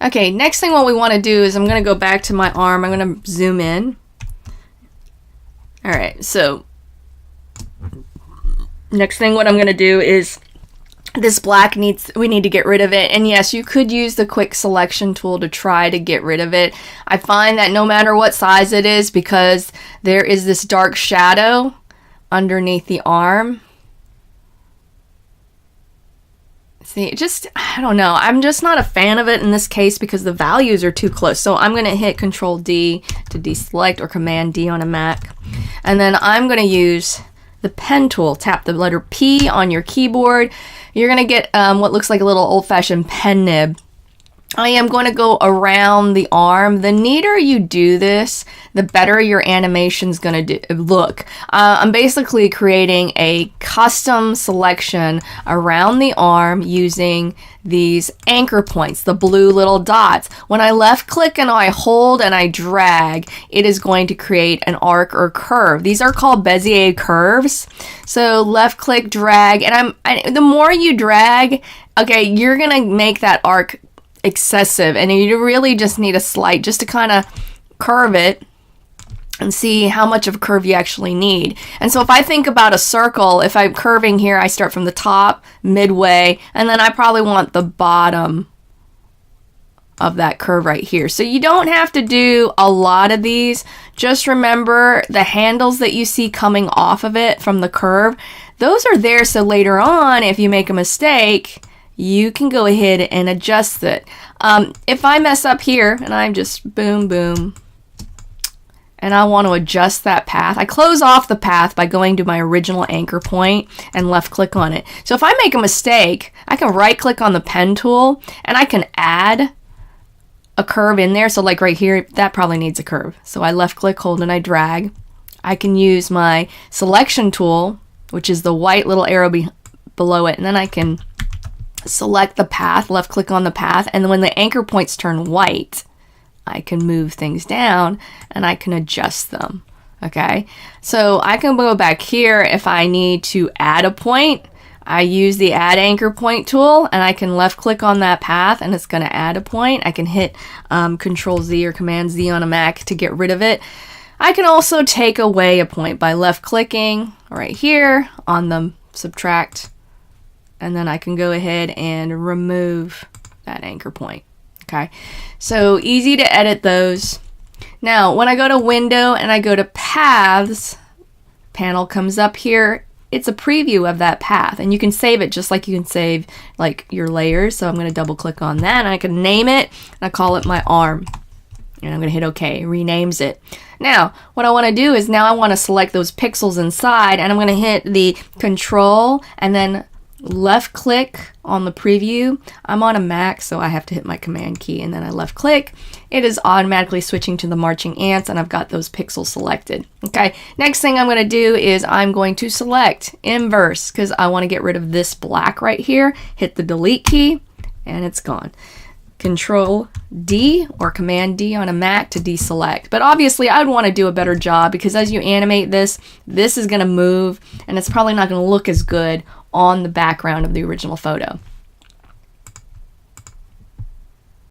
Okay, next thing what we want to do is I'm going to go back to my arm. I'm going to zoom in. All right, so next thing what I'm going to do is this black we need to get rid of it. And yes, you could use the quick selection tool to try to get rid of it. I find that no matter what size it is, because there is this dark shadow underneath the arm. See, I don't know. I'm just not a fan of it in this case because the values are too close. So I'm going to hit Control D to deselect, or Command D on a Mac. And then I'm going to use the pen tool. Tap the letter P on your keyboard. You're going to get what looks like a little old-fashioned pen nib. I am going to go around the arm. The neater you do this, the better your animation's going to look. I'm basically creating a custom selection around the arm using these anchor points, the blue little dots. When I left click and I hold and I drag, it is going to create an arc or curve. These are called Bezier curves. So left click, drag, and the more you drag, okay, you're going to make that arc excessive, and you really just need a slight just to kind of curve it and see how much of a curve you actually need. And so if I think about a circle, if I'm curving here, I start from the top, midway, and then I probably want the bottom of that curve right here. So you don't have to do a lot of these. Just remember the handles that you see coming off of it from the curve, those are there so later on if you make a mistake, you can go ahead and adjust it. If I mess up here and I'm just boom, boom, and I want to adjust that path, I close off the path by going to my original anchor point and left click on it. So if I make a mistake, I can right click on the pen tool and I can add a curve in there. So like right here, that probably needs a curve. So I left click, hold, and I drag. I can use my selection tool, which is the white little arrow below it, and then I can select the path, left click on the path, and when the anchor points turn white, I can move things down and I can adjust them. Okay, so I can go back here if I need to add a point. I use the add anchor point tool and I can left click on that path and it's going to add a point. I can hit Control Z or Command Z on a Mac to get rid of it. I can also take away a point by left clicking right here on the subtract, and then I can go ahead and remove that anchor point. Okay, so easy to edit those. Now, when I go to Window and I go to Paths, panel comes up here. It's a preview of that path, and you can save it just like you can save like your layers. So I'm going to double click on that, and I can name it, and I call it my arm. And I'm going to hit OK, renames it. Now, what I want to do is now I want to select those pixels inside, and I'm going to hit the Control and then left click on the preview. I'm on a Mac, so I have to hit my Command key and then I left click. It is automatically switching to the marching ants, and I've got those pixels selected. Okay, next thing I'm going to do is I'm going to select inverse because I want to get rid of this black right here. Hit the delete key and it's gone. Control D or Command D on a Mac to deselect. But obviously I'd want to do a better job because as you animate this is going to move and it's probably not going to look as good on the background of the original photo.